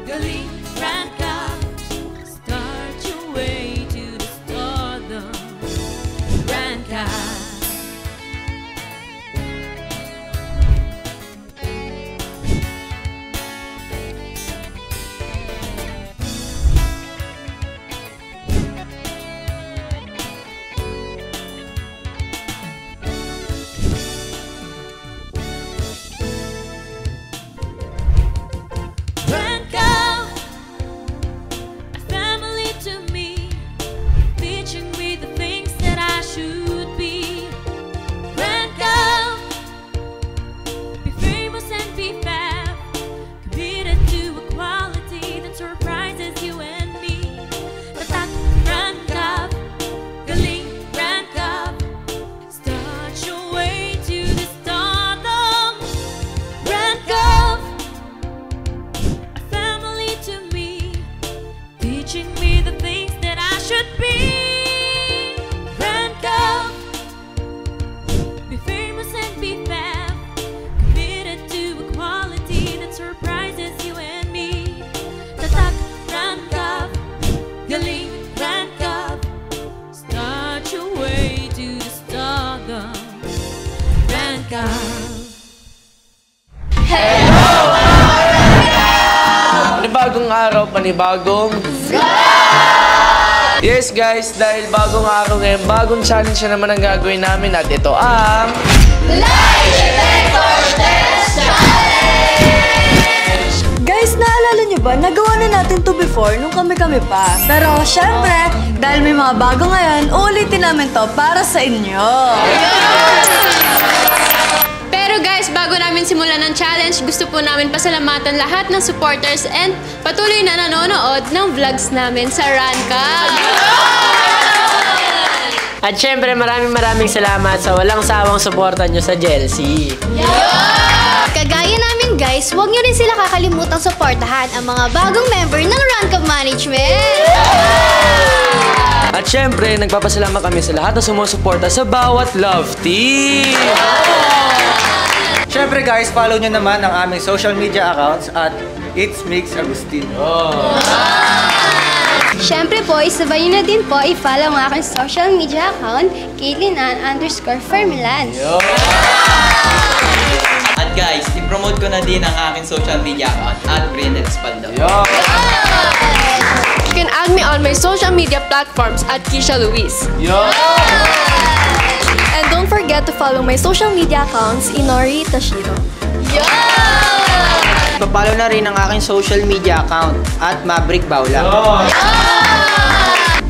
galing Grand Cup. Start your way to the stardom. Grand Cup. Panibagong araw, panibagong Yes guys, dahil bagong araw ngayon, bagong challenge na naman ang gagawin namin at ito ang Lie Detector Test Challenge! Guys, naalala nyo ba? Nagawa na natin to before nung kami-kami pa. Pero syempre, dahil may mga bago ngayon, uulitin namin to para sa inyo. Pero guys, bago namin simulan ng challenge, gusto po namin pasalamatan lahat ng supporters and patuloy na nanonood ng vlogs namin sa Ranka. At syempre, maraming salamat sa walang sawang suporta nyo sa Jelsie. Kagaya namin guys, huwag nyo rin sila kakalimutang suportahan ang mga bagong member ng Ranka Management. At syempre, nagpapasalamat kami sa lahat na sumusuporta sa bawat love team. Syempre guys, follow nyo naman ang aming social media accounts at It's Mix Agustin. Syempre po, isabay nyo na din po i-follow ang aking social media account, Caitlyn_Fermilan. At guys, i-promote ko na din ang aking social media account at Brenda Espaldo. You can add me on my social media platforms at Kisha Luis. And don't forget to follow my social media accounts, Inori Tashiro. Papalo na rin ang aking social media account at Maverick Baula.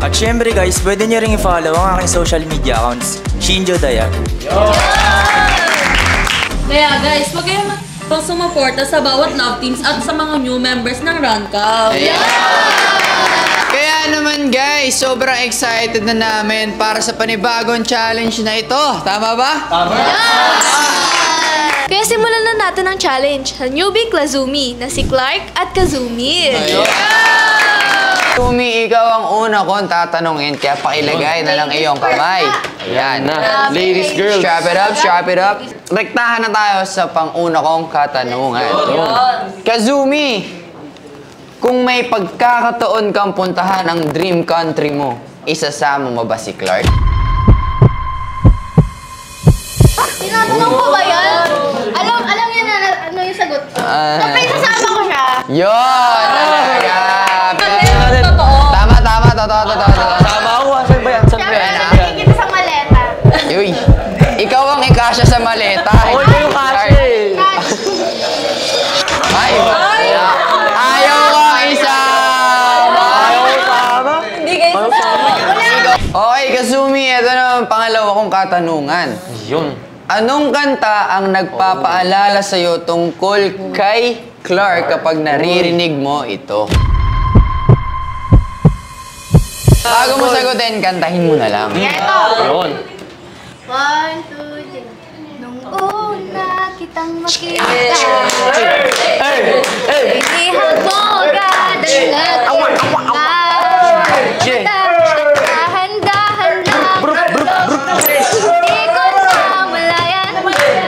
At syempre guys, pwede nyo rin i-follow ang aking social media accounts, Shinjo Dayag. Kaya guys, huwag kayong sumuporta sa bawat love teams at sa mga new members ng Ranka. Kaya naman guys, sobrang excited na namin para sa panibagong challenge na ito. Tama ba? Tama! Kaya simulan na natin ang challenge sa newbie Klazumi na si Clark at Kazumi. Kazumi, ikaw ang una kong tatanungin, kaya pakilagay na lang iyong kamay. Ayan na. Ladies, girls. Strap it up, strap it up. Rektahan na tayo sa pang-una kong katanungan. Kazumi, kung may pagkakataon kang puntahan ang dream country mo, isasama mo ba si Clark? Tinatanong ko ba yan? Alam niya na ano yung sagot ko. Kapag isasama ko siya. Yun! Totoo. Tama ako, saan ba yan? Saan ba yan? Nakikita sa maleta. Uy, ikaw ang ikasya sa maleta. Ako na yung kasya eh. Ay! Ayaw ko isa! Ayaw ko tama. Hindi kayo sasama. Okay, Kazumi, ito naman pangalawa kong katanungan. Yun. Anong kanta ang nagpapaalala sa'yo tungkol kay Clark kapag naririnig mo ito? Bago mo sagutin, kantahin mo na lang. Yun. 1, 2, 3. Nung una kitang makita, inihan mo agad ang nagkita. Dahan-dahan lang. Hindi ko namalayan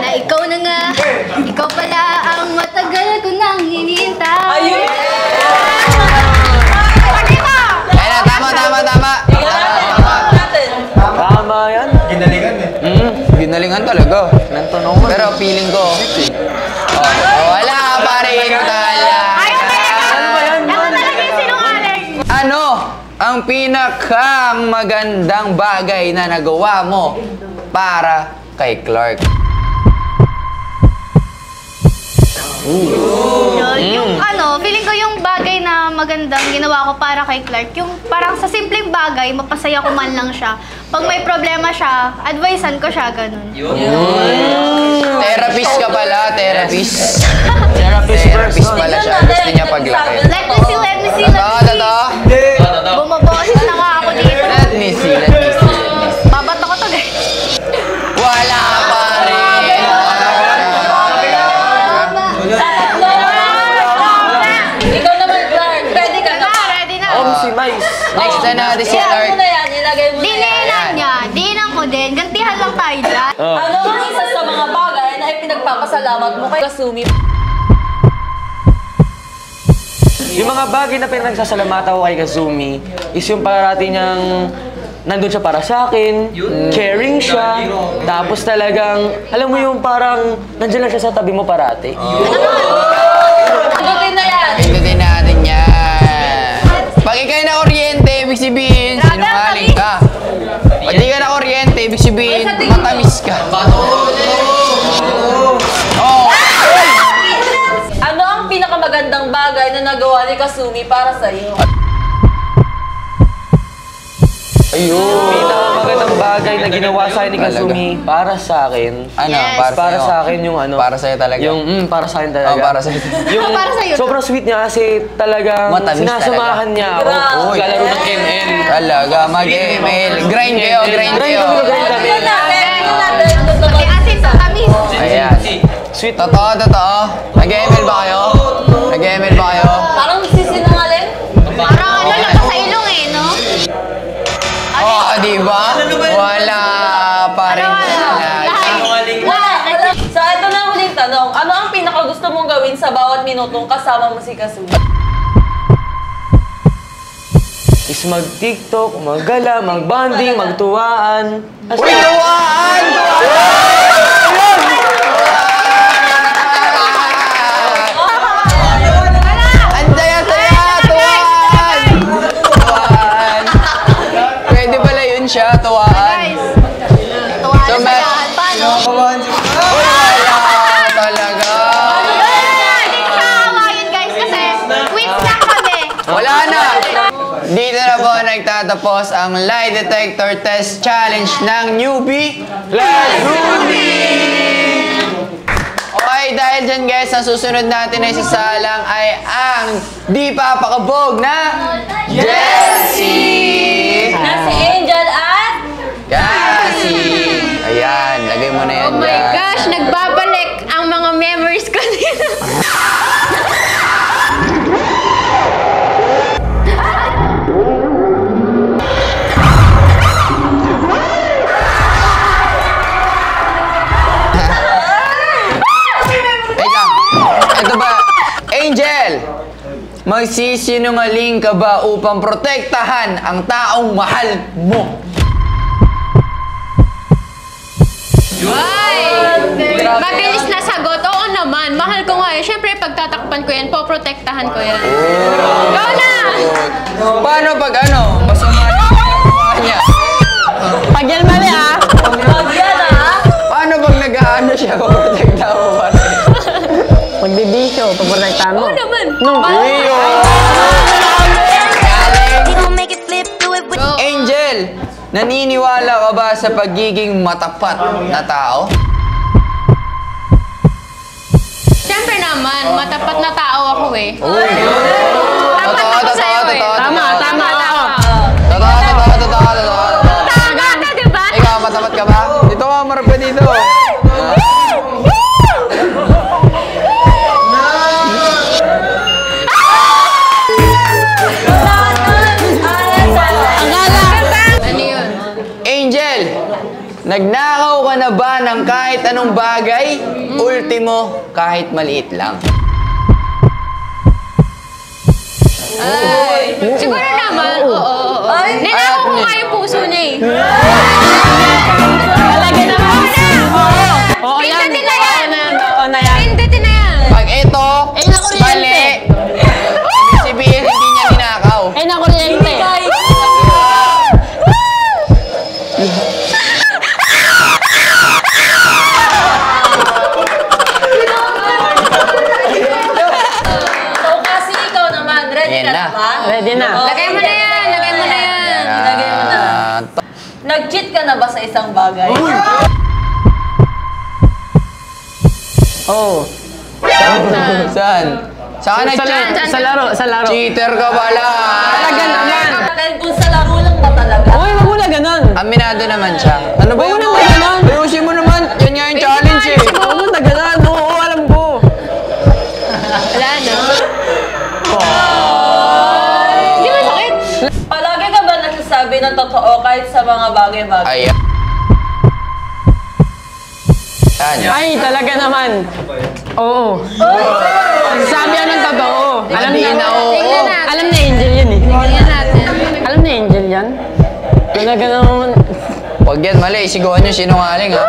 na ikaw na nga. Ikaw pala ang matagal ko nang hinihintay. feeling ko. Wala ka pa rin talaga. Ano ang pinakang magandang bagay na nagawa mo para kay Clark? Yung feeling ko yung bagay na magandang ginawa ko para kay Clark, yung parang sa simpleng bagay, mapasaya ko man lang siya. Pag may problema siya, advisean ko siya, ganun. Therapist ka pala, therapist. Therapist pala siya. Gusto niya paglaki. Let me see. Totoo? Bumaboses na nga ako dito. Let me see. Babato ko to, guys. Wala pa rin. Ikaw naman, Clark. Pwede ka na. Ready na. Si Mais. Next na natin si Clark. Ano na yan? Ilagay mo na yan. Dinilan niya. Dinan ko din. Gantihan lang tayo dyan. Ano ang isa sa mga bagay na ipinagpapasalamat mo kay Kasumi? Yung mga bagay na pinagsasalamatan ko kay Kazumi is yung parati niyang nandun siya para sa akin, caring siya, tapos talagang, alam mo yung parang nandiyan lang siya sa tabi mo parati. Sagutin na yan. Pindutin natin yan. Pag ikay na kuryente, ibig sabihin, sinungaling ka. Pag di ka na kuryente, ibig sabihin, matamis ka. Ano ang pinakamagandang bagay na nagawa ni Kasumi para sa iyo? Ayun. Pinakamagandang bagay na ginawa sa akin ni Kazumi para sa akin. Ano? Yes. Para sa akin yung ano. Para sa'yo talaga? Yung para sa akin talaga. Oh, para sa'yo. Yung Para sa'yo. sobrang sweet niya kasi talagang Matamis sinasamahan talaga. niya ako. Grabe. Lalaro ng ML. Talaga, mag-email. Grind kayo, grind kayo. Tingnan natin. May asin sa tamis. Ayan. Sweet. Totoo. Nag-email ba kayo? Nag-email ba kayo? Parang sisinungaling. Parang labas sa ilong no? Oo, di ba? Wala pa rin talaga. So, ito na ang huling tanong. Ano ang pinakagusto mong gawin sa bawat minutong kasama mo si Kasumi? Is mag-TikTok, maggala, mag-bonding, magtuwaan. Uy, tuwaan! Ang saya-saya! Tuwaan! Tuwaan! Pwede pala yun siya, tuwaan. Guys, tuwa So, na may- sayahan pa, no? Uy, wala talaga. Hindi ko siya awayin, guys, kasi quits lang kami. Wala na! Dito na po nagtatapos ang lie detector test challenge ng newbie. Let's Okay, dahil dyan guys, ang susunod natin na isasalang ay ang di papakabog na Jessie! Na si Angel at... Cassie! Ayan, lagay mo na yan Oh my dyan. gosh, nagbabalik ang mga memories ko dito. Teka, ito ba? Angel! Magsisinungaling ka ba upang protektahan ang taong mahal mo? Mabilis na sagot. Oo naman. Mahal ko nga eh. Siyempre, pagtatakpan ko yan, poprotektahan ko yan. Go na! Paano pag ano? Masama yung ginagawa niya? Pag yan mali Paano pag nag-ano siya? Protektahan mo ba? Magbibisyo, paprotektahan mo. Oo naman. Angel, naniniwala ka ba sa pagiging matapat na tao? Siyempre naman, matapat na tao ako eh. Tapat Totoo, ako sa'yo eh. Tama. Totoo. Tama ka, di ba? Ikaw, matapat ka ba? Dito ka, marap ka dito. Ano yun? Angel, nagnakaw ka na ba ng kahit anong bagay? Ultimo, kahit maliit lang. Siguro naman, oo. Ninakaw ko nga yung puso niya eh. Talaga naman. Oo, yan. Pindutin na yan. Ayan na. Ready na. Lagay mo na yan. Lagay mo na yan. Lagay mo na. Nag-cheat ka na ba sa isang bagay? Oh. Saan? Saan nag-cheat? Sa laro, sa laro. Cheater ka pala. Talaga naman. Dahil kung sa laro lang ba talaga? Uy, wag mo na ganun. Aminado naman siya. Ano ba Wag mo yun? na ganun. Ayusin mo naman. Yan nga yung challenge eh. Wag mo na ganun. Oo, alam ko. Wala na. Hindi masakit. Palagi ka ba nagsasabi ng totoo kahit sa mga bagay-bagay? Ayan. Ay, talaga naman. Oo. Sabi yan ng totoo. Alam Hindi na oo. Tingnan natin. Alam na Angel yan eh. Tingnan natin. Alam na Angel yan. Talaga naman. Huwag yan mali. Sigawan yung sinungaling ha.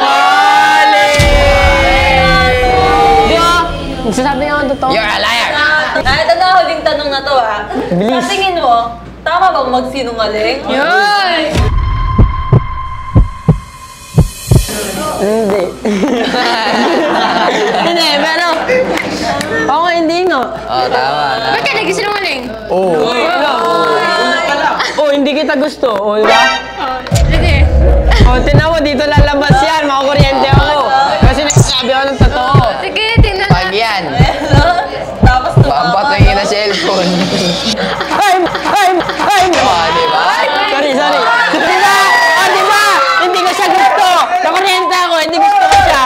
Sinungaling! Di ba? Nagsasabi nga ang totoo. You're a liar! Ay, ito na huling tanong na to ah. Bilis. Sa tingin mo, tama bang magsinungaling? Yun! Hindi. Hindi, pero... Oo, hindi nga. Oh, tama. Ba't ka nagsisinungaling? Oh, hindi kita gusto. Oh, di ba? Sige. Oh, tinawa dito lalabas yan. Makakuryente ako. Kasi nagsasabi ako ng totoo. Sige, tingnan Pag natin. yan, Tapos babatuhin na cellphone. Ay! Oh, di ba? Sorry. Di ba? Oh, di ba? Hindi ko siya gusto. Nakuryente ako. Hindi gusto ko siya.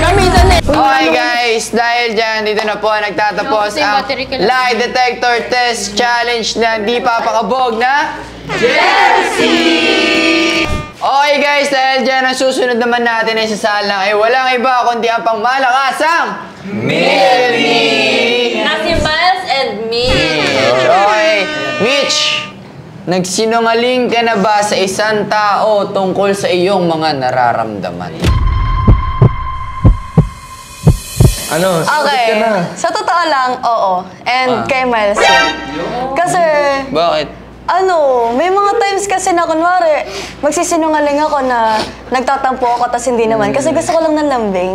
Gamitan eh. Okay guys, dahil dyan, dito na po nagtatapos Yung ang battery ka lang. lie detector test challenge na di papakabog na Jessie! Okay guys, dahil dyan, ang susunod naman natin ay sasalang ay walang iba kundi ang pangmalakasang Milmi! na si Miles and me. Okay, Mitch, nagsinungaling ka na ba sa isang tao tungkol sa iyong mga nararamdaman? Ano? Okay. Sa totoo lang, oo. And kay Miles yun. Kasi, Bakit? may mga times kasi na kunwari, magsisinungaling ako na nagtatampo ako tas hindi naman. Kasi gusto ko lang ng lambing.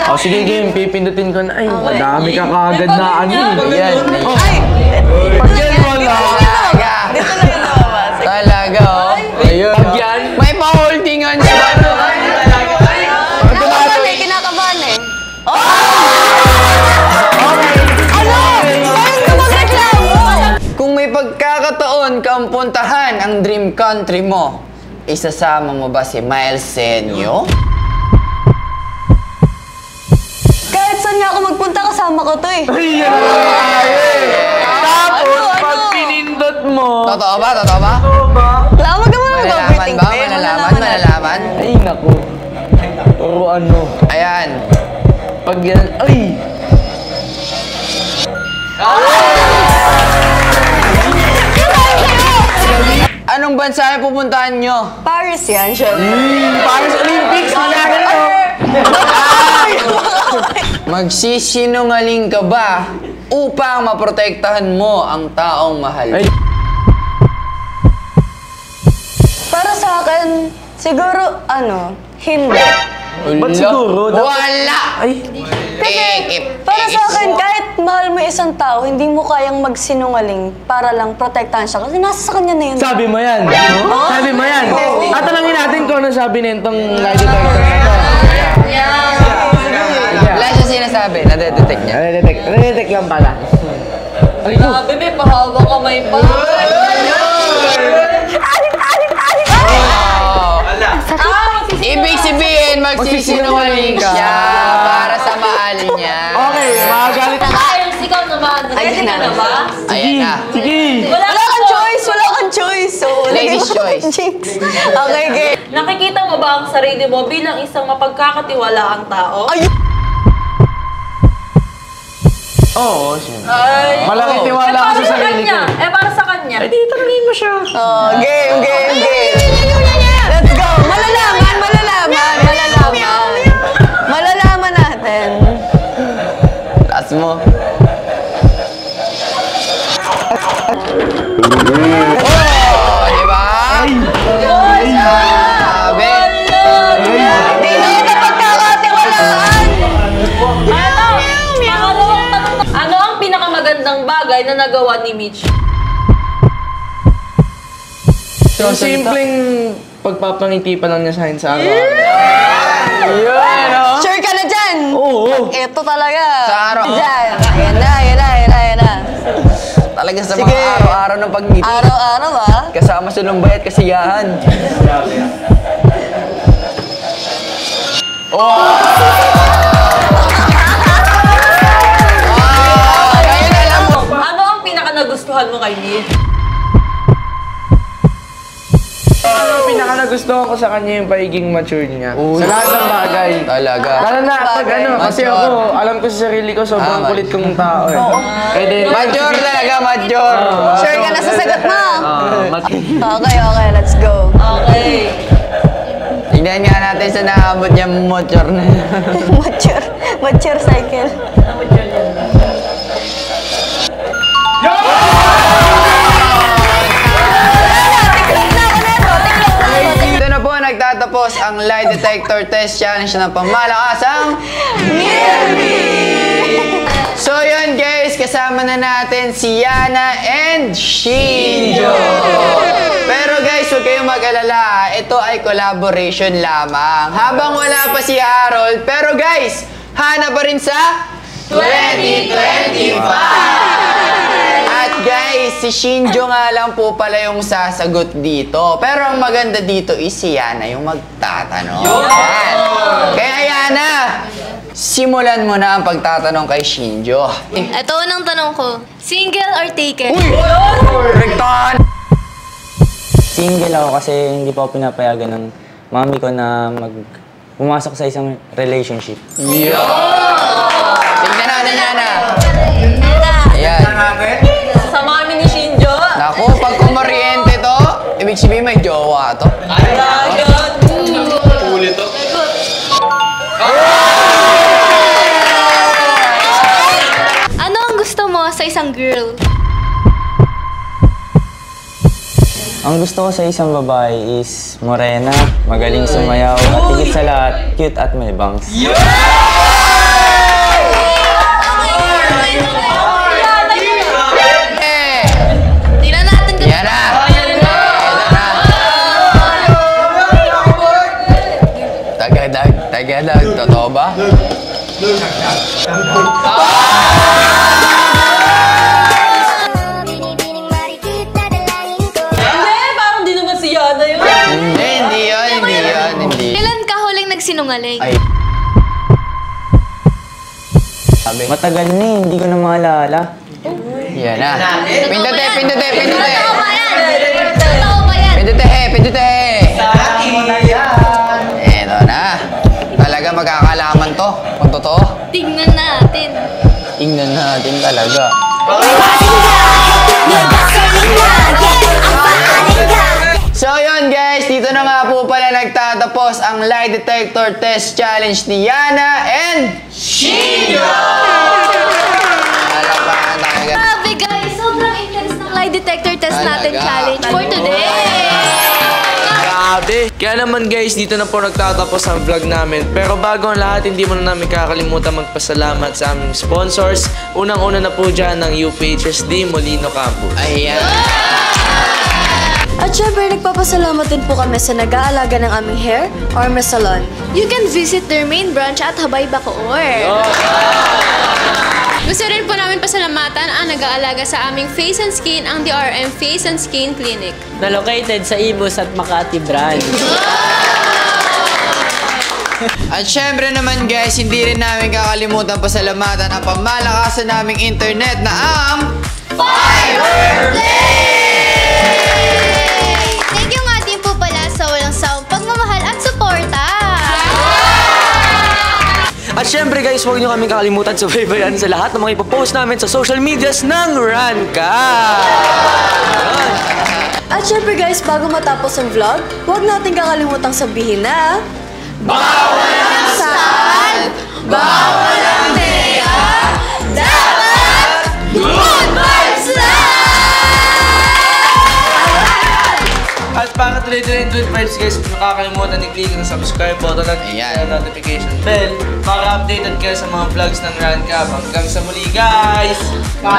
Oh, sige game. Pipindutin ko na. Ay, madami ka kagad na ano eh. Yan. Pag yan wala. Talaga. Dito lang yung lumabas. Talaga, oh. Ayun. Pag yan. May pa-holdingan siya. Kinakabahan eh, kinakabahan eh. Kung may pagkakataon kang puntahan ang dream country mo, isasama mo ba si Miles Senyo? Kahit saan nga ako magpunta, kasama ko to eh. Tapos, pag pinindot mo. Totoo ba? Totoo ba? Wala, wag ka muna Malalaman mag-overthink. ba? babe. Malalaman? Ay, naku. Puro ano. Ayan. Pag yan. Ay! Anong bansa ay pupuntahan nyo? Paris yan, syempre. Paris Olympics. Magsisinungaling ka ba upang maprotektahan mo ang taong mahal? Ay. Para sa akin, siguro, hindi. Ba't siguro? Wala! Ay. Para sa akin, kahit mahal mo isang tao, hindi mo kayang magsinungaling para lang protektahan siya. Kasi nasa sa kanya na yun. Sabi mo yan. Sabi mo yan. At talangin natin kung ano sabi nitong lie detector na to. Wala siya sinasabi. Nadedetect niya. Nadetect lang pala. Bebe, pahawa kamay pa. Ibig sabihin, magsisinungaling siya para sa mahal niya. Okay, magagalit. Ayos, ikaw naman. Ready ka na ba? Ayan na. Sige. Wala kang choice, wala kang choice. So, Ladies' choice. Jinx. Okay, game. Nakikita mo ba ang sarili mo bilang isang mapagkakatiwalaang tao? Oo, siyempre. Malaki tiwala ako sa sarili ko. Para sa kanya. Di, tanungin mo siya. Oh, game. Let's go. Malalaman natin. Taas mo. Oh! ginagawa ni Mitch? Yung simpleng pagpapangiti pa lang niya sa akin sa araw. Yun, no? Sure ka na dyan? Oo. Ito talaga. Sa araw. Dyan. Ayan na. Talaga sa mga araw-araw ng pagngiti. Araw-araw Kasama sa lumbay at kasiyahan. Ano ang pinaka-nagustuhan mo kay Mitch? Ang pinaka-nagustuhan ko sa kanya yung pagiging mature niya. Sa lahat ng bagay. Talaga. Lalo na pag ano, kasi ako, alam ko sa sarili ko, sobrang kulit kong tao eh. Pwede. Mature talaga, mature. Sure ka na sa sagot mo? Okay. Okay, let's go. Okay. Tignan nga natin sa naabot niya mature na. Mature cycle. Dito na po nagtatapos ang lie detector test challenge ng pamamakasang So yun guys, kasama na natin si Yana and Shinjo. Pero guys, huwag kayong mag-alala, ito ay collaboration lamang. Habang wala pa si Harold, pero guys, hana pa rin sa 2025! At guys, si Shinjo nga lang po pala yung sasagot dito. Pero ang maganda dito is si Yana yung magtatanong. Yan. Kaya Yana, simulan mo na ang pagtatanong kay Shinjo. Ito unang tanong ko. Single or taken? Rektahan! Single ako kasi hindi pa ako pinapayagan ng mami ko na pumasok sa isang relationship. Tignan natin, Yana. Ayan. Sa mami ni Shinjo. Naku, pag kumariente to, ibig sabihin may jowa to. Ano ang gusto mo sa isang girl? Ang gusto ko sa isang babae is morena, magaling sumayaw, at higit sa lahat, cute at may bangs. Tingnan natin kung Yan na! Tagadag, totoo ba? Hindi, parang di naman si Yana yun. Hindi yun. kailan ka huling nagsinungaling? Ay. Sabi. Matagal na eh, hindi ko na maalala. Yan na. Pindutin. Totoo ba yan? Totoo ba yan? Pindutin. Eto na. Talaga magkakalaman to. Kung totoo. Tingnan natin. Tingnan natin talaga. So yun guys, dito na nga po pala nagtatapos ang lie detector test challenge ni Yana and Shinjo! Alapakan talaga. Grabe guys, sobrang intense ng lie detector test natin Talaga. challenge for today. Grabe! Kaya naman guys, dito na po nagtatapos ang vlog namin. Pero bago ang lahat, hindi mo na namin kakalimutan magpasalamat sa aming sponsors. Unang-una na po dyan ng UPHSD Molino Campus. Ayan. At syempre, nagpapasalamat din po kami sa nag-aalaga ng aming hair or salon. You can visit their main branch at Habay Bacoor. Gusto rin po namin pasalamatan ang nag-aalaga sa aming face and skin, ang DRM Face and Skin Clinic. Na located sa Imus at Makati branch. At syempre naman guys, hindi rin namin kakalimutan pasalamatan ang pamalakasan naming internet na ang FiberPlay! Thank you nga din po pala sa walang sawang pagmamahal at suporta. At syempre guys, huwag nyo kaming kakalimutan subaybayan sa lahat ng mga ipopost namin sa social medias ng Ranka! At syempre guys, bago matapos ang vlog, huwag natin kakalimutan sabihin na... Bawal ang sal! Bawal ang teya! Dapat good vibes lang! At para tuloy-tuloy birds guys, kung nakakalimutan i-click ang subscribe button at ang notification bell para updated kayo sa mga vlogs ng Rancab. Hanggang sa muli guys! Bye!